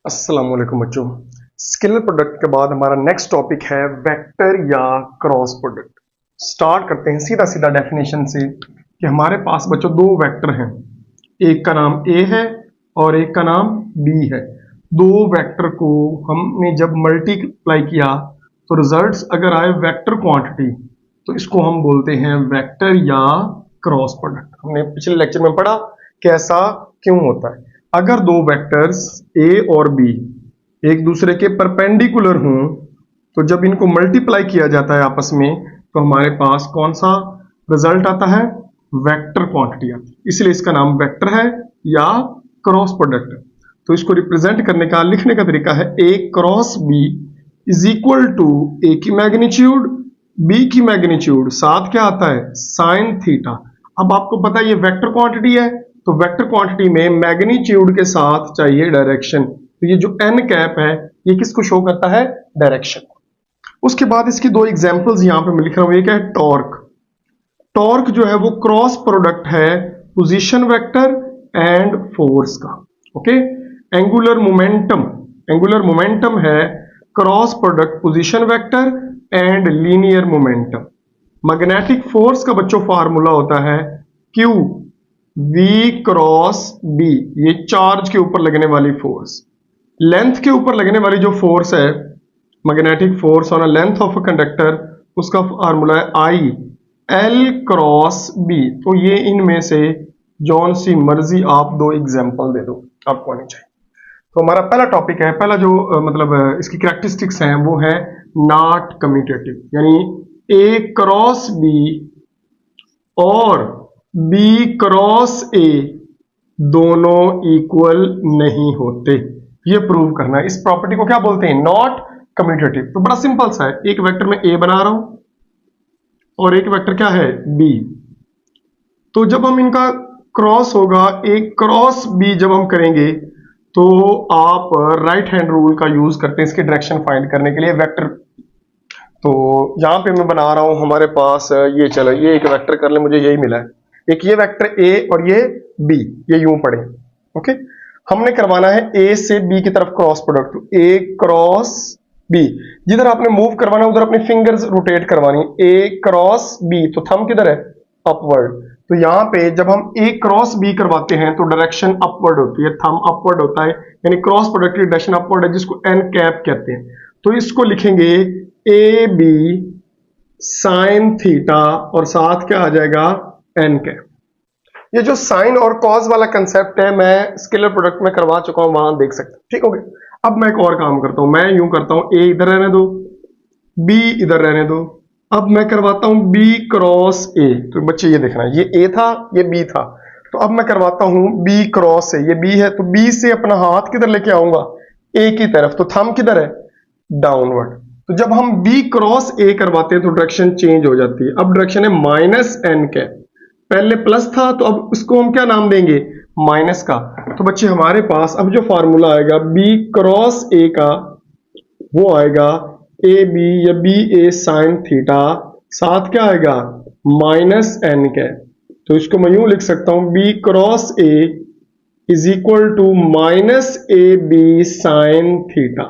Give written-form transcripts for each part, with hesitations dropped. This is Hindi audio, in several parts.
अस्सलाम वालेकुम बच्चों। स्केलर प्रोडक्ट के बाद हमारा नेक्स्ट टॉपिक है वेक्टर या क्रॉस प्रोडक्ट। स्टार्ट करते हैं सीधा सीधा डेफिनेशन से कि हमारे पास बच्चों दो वेक्टर हैं, एक का नाम ए है और एक का नाम बी है। दो वेक्टर को हमने जब मल्टीप्लाई किया तो रिजल्ट्स अगर आए वेक्टर क्वांटिटी तो इसको हम बोलते हैं वेक्टर या क्रॉस प्रोडक्ट। हमने पिछले लेक्चर में पढ़ा कि ऐसा क्यों होता है। अगर दो वेक्टर्स ए और बी एक दूसरे के परपेंडिकुलर हों तो जब इनको मल्टीप्लाई किया जाता है आपस में तो हमारे पास कौन सा रिजल्ट आता है, वेक्टर क्वांटिटी आती है। इसलिए इसका नाम वेक्टर है या क्रॉस प्रोडक्ट। तो इसको रिप्रेजेंट करने का लिखने का तरीका है A cross B is equal to A की मैग्नीट्यूड बी की मैग्नीट्यूड साथ क्या आता है साइन थीटा। अब आपको पता है ये वेक्टर क्वांटिटी है तो वेक्टर क्वांटिटी में मैग्नीट्यूड के साथ चाहिए डायरेक्शन। तो ये जो एन कैप है ये किसको शो करता है, डायरेक्शन। उसके बाद इसकी दो एग्जांपल्स यहां पे मैं लिख रहा हूं। एक है टॉर्क। टॉर्क जो है वो क्रॉस प्रोडक्ट है पोजीशन वेक्टर एंड फोर्स का। ओके, एंगुलर मोमेंटम है cross product position vector and linear momentum. Magnetic force का बच्चों फार्मूला होता है Q V क्रॉस B, ये चार्ज के ऊपर लगने वाली फोर्स। लेंथ के ऊपर लगने वाली जो फोर्स है magnetic force on a length of a conductor, उसका फार्मूला है I L क्रॉस B। तो ये इनमें से जौन सी मर्जी आप दो एग्जांपल दे दो, आपको आनी चाहिए। तो हमारा पहला टॉपिक है, पहला जो इसकी कैरेक्टरिस्टिक्स हैं वो है नॉट कम्यूटेटिव, यानी A क्रॉस B और B क्रॉस A दोनों इक्वल नहीं होते। ये प्रूव करना है। इस प्रॉपर्टी को क्या बोलते हैं, नॉट कम्यूटेटिव। तो बड़ा सिंपल सा है, एक वेक्टर में A बना रहा हूं और एक वेक्टर क्या है B। तो जब हम इनका क्रॉस होगा A क्रॉस B जब हम करेंगे तो आप राइट हैंड रूल का यूज करते हैं इसकी डायरेक्शन फाइंड करने के लिए वेक्टर। तो यहां पे मैं बना रहा हूं, हमारे पास ये चलो ये एक वेक्टर कर ले, मुझे यही मिला है। एक ये वेक्टर A और ये B, ये यूं पड़े। ओके, हमने करवाना है A से B की तरफ cross product. A cross B, जिधर आपने मूव करवाना है उधर अपनी फिंगर्स रोटेट करवानी है। A क्रॉस B, तो थंब किधर है, अपवर्ड। तो यहां पे जब हम A क्रॉस B करवाते हैं तो डायरेक्शन अपवर्ड होती है, थंब अपवर्ड होता है, यानी क्रॉस प्रोडक्ट की डायरेक्शन अपवर्ड है, जिसको एन कैप कहते हैं। तो इसको लिखेंगे ए बी साइन थीटा और साथ क्या आ जाएगा एन कैप। ये जो साइन और कॉज वाला कंसेप्ट है मैं स्केलर प्रोडक्ट में करवा चुका हूं, वहां देख सकते हैं। ठीक हो गया। अब मैं एक और काम करता हूं, मैं यूं करता हूं ए इधर रहने दो, बी इधर रहने दो। अब मैं करवाता हूं बी क्रॉस ए। तो बच्चे ये देखना, ये ए था ये बी था, तो अब मैं करवाता हूं बी क्रॉस ए। ये बी है तो बी से अपना हाथ किधर लेके आऊंगा, ए की तरफ। तो थंब किधर है, डाउनवर्ड। तो जब हम बी क्रॉस ए करवाते हैं तो डायरेक्शन चेंज हो जाती है। अब डायरेक्शन है माइनस एन कैप, पहले प्लस था तो अब इसको हम क्या नाम देंगे, माइनस का। तो बच्चे हमारे पास अब जो फार्मूला आएगा बी क्रॉस ए का वो आएगा ए बी या बी ए साइन थीटा, साथ क्या आएगा माइनस एन कैप। तो इसको मैं यूं लिख सकता हूं b cross a is equal to minus a B sine theta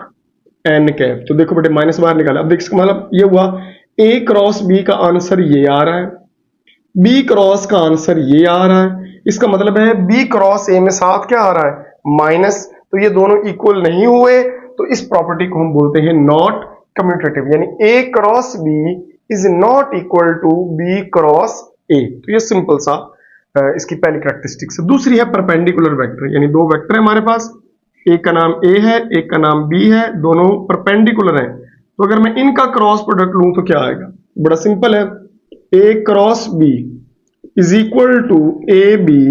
n cap. तो देखो बेटे माइनस बाहर निकाला। अब देखो मतलब ये हुआ ए क्रॉस बी का आंसर ये आ रहा है, बी क्रॉस का आंसर ये आ रहा है। इसका मतलब है बी क्रॉस ए में साथ क्या आ रहा है माइनस। तो ये दोनों इक्वल नहीं हुए, तो इस प्रॉपर्टी को हम बोलते हैं नॉट कम्यूटेटिव, यानी A cross B is not equal to B cross A. तो ये सिंपल सा इसकी पहली कैरेक्टरिस्टिक्स है। दूसरी है परपेंडिकुलर वेक्टर, यानी दो वेक्टर है हमारे पास, एक का नाम ए है एक का नाम बी है, दोनों परपेंडिकुलर हैं। तो अगर मैं इनका क्रॉस प्रोडक्ट लूं तो क्या आएगा, बड़ा सिंपल है, A cross B is equal to A B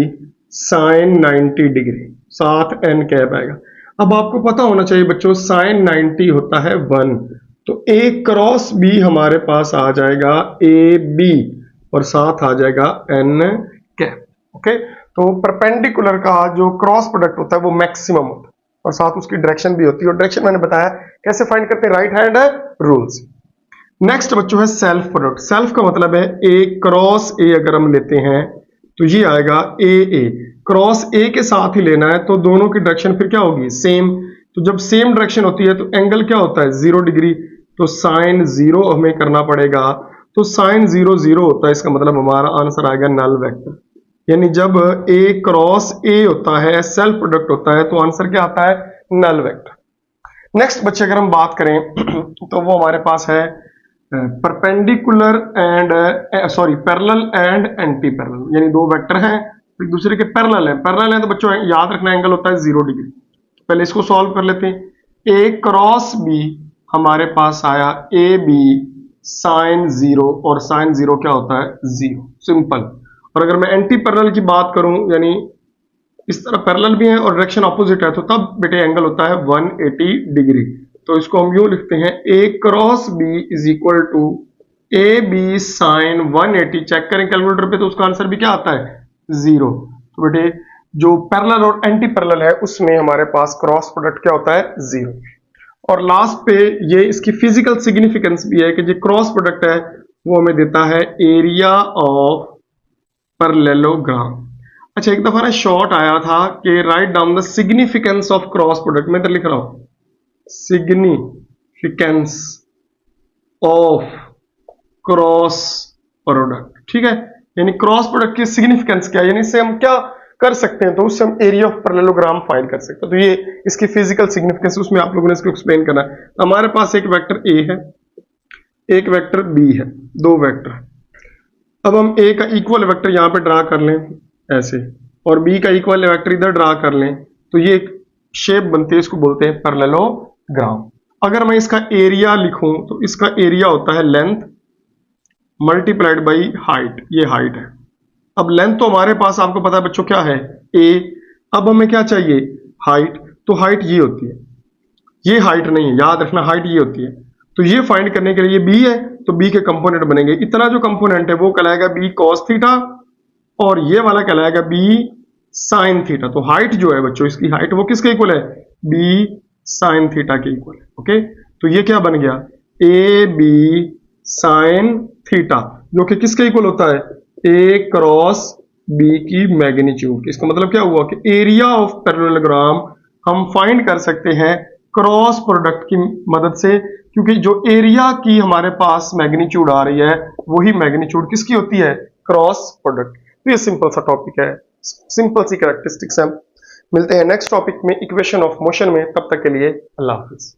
sine 90 degree, साथ एन कैप आएगा। अब आपको पता होना चाहिए बच्चों साइन 90 होता है 1, तो ए क्रॉस बी हमारे पास आ जाएगा ए बी और साथ आ जाएगा एन कैप। ओके, तो परपेंडिकुलर का जो क्रॉस प्रोडक्ट होता है वो मैक्सिमम होता है और साथ उसकी डायरेक्शन भी होती है। और डायरेक्शन मैंने बताया कैसे फाइंड करते हैं, राइट हैंड रूल्स। नेक्स्ट बच्चों है सेल्फ प्रोडक्ट। सेल्फ का मतलब है ए क्रॉस ए अगर हम लेते हैं तो ये आएगा ए ए क्रॉस ए के साथ ही लेना है, तो दोनों की डायरेक्शन फिर क्या होगी सेम, तो जब सेम डायरेक्शन होती है तो एंगल क्या होता है 0 डिग्री, तो साइन 0 हमें करना पड़ेगा। तो साइन 0 0 होता है, इसका मतलब हमारा आंसर आएगा नल वेक्टर। यानी जब ए क्रॉस ए होता है, सेल्फ प्रोडक्ट होता है, तो आंसर क्या आता है नल वेक्टर। नेक्स्ट बच्चे अगर हम बात करें तो वो हमारे पास है perpendicular and parallel and anti parallel, यानी दो वेक्टर हैं एक दूसरे के पैरेलल हैं। पैरेलल है तो बच्चों याद रखना एंगल होता है 0 डिग्री। पहले इसको सॉल्व कर लेते हैं। ए क्रॉस बी हमारे पास आया ए बी साइन 0, और साइन 0 क्या होता है 0, सिंपल। और अगर मैं एंटी पैरेलल की बात करूं, यानी इस तरह पैरेलल भी है और डायरेक्शन ऑपोजिट है, तो तब बेटे एंगल होता है 180 डिग्री। तो इसको हम यूं लिखते हैं A cross B is equal to A B sine 180। Check करें कैलकुलेटर पे तो उसका आंसर भी क्या आता है 0। तो बेटे जो पैरेलल और एंटी पैरेलल है उसमें हमारे पास क्रॉस प्रोडक्ट क्या होता है 0। और लास्ट पे ये इसकी फिजिकल सिग्निफिकेंस भी है कि जो क्रॉस प्रोडक्ट है वो हमें देता है एरिया ऑफ पैरेललोग्राम। अच्छा, एक दफा ना शॉर्ट आया था कि write down the significance of cross product. मैं इधर लिख रहा हूं सिग्निफिकेंस ऑफ क्रॉस प्रोडक्ट, ठीक है। यानी क्रॉस प्रोडक्ट की सिग्निफिकेंस क्या है, यानी इससे हम क्या कर सकते हैं, तो उससे हम एरिया ऑफ पैरेललोग्राम फाइंड कर सकते हैं। तो ये इसकी फिजिकल सिग्निफिकेंस, उसमें आप लोगों ने इसको एक्सप्लेन करना है। हमारे पास एक वेक्टर ए है, एक वेक्टर बी है, दो वेक्टर। अब हम ए का इक्वल वेक्टर यहां पे ड्रा कर लें ऐसे, और बी का इक्वल वेक्टर इधर ड्रा कर लें, तो ये एक शेप बनती है, इसको बोलते हैं पैरेललोग्राम। अगर मैं इसका एरिया लिखूं तो इसका एरिया होता है लेंथ मल्टीप्लाइड बाई हाइट, ये हाइट है। अब लेंथ तो हमारे पास आपको पता है बच्चों क्या है a। अब हमें क्या चाहिए हाइट, तो हाइट ये होती है, ये हाइट नहीं है, याद रखना हाइट ये होती है। तो ये फाइंड करने के लिए ये b है, तो b के कंपोनेंट बनेंगे। इतना जो कंपोनेंट है वो कहलाएगा b cos थीटा, और ये वाला कहलाएगा b sin थीटा। तो हाइट जो है बच्चों, इसकी हाइट वो किसके इक्वल है b sin थीटा के इक्वल है। ओके, तो ये क्या बन गया a b sin थीटा, जो कि किसके इक्वल होता है ए क्रॉस बी की मैग्नीट्यूड। इसका मतलब क्या हुआ कि एरिया ऑफ पैरेललोग्राम हम फाइंड कर सकते हैं क्रॉस प्रोडक्ट की मदद से, क्योंकि जो एरिया की हमारे पास मैग्नीट्यूड आ रही है वही मैग्नीट्यूड किसकी होती है क्रॉस प्रोडक्ट। तो ये सिंपल सा टॉपिक है, सिंपल सी कैरेक्टरिस्टिक्स है। मिलते हैं नेक्स्ट टॉपिक में इक्वेशन ऑफ मोशन में, तब तक के लिए अल्लाह हाफिज।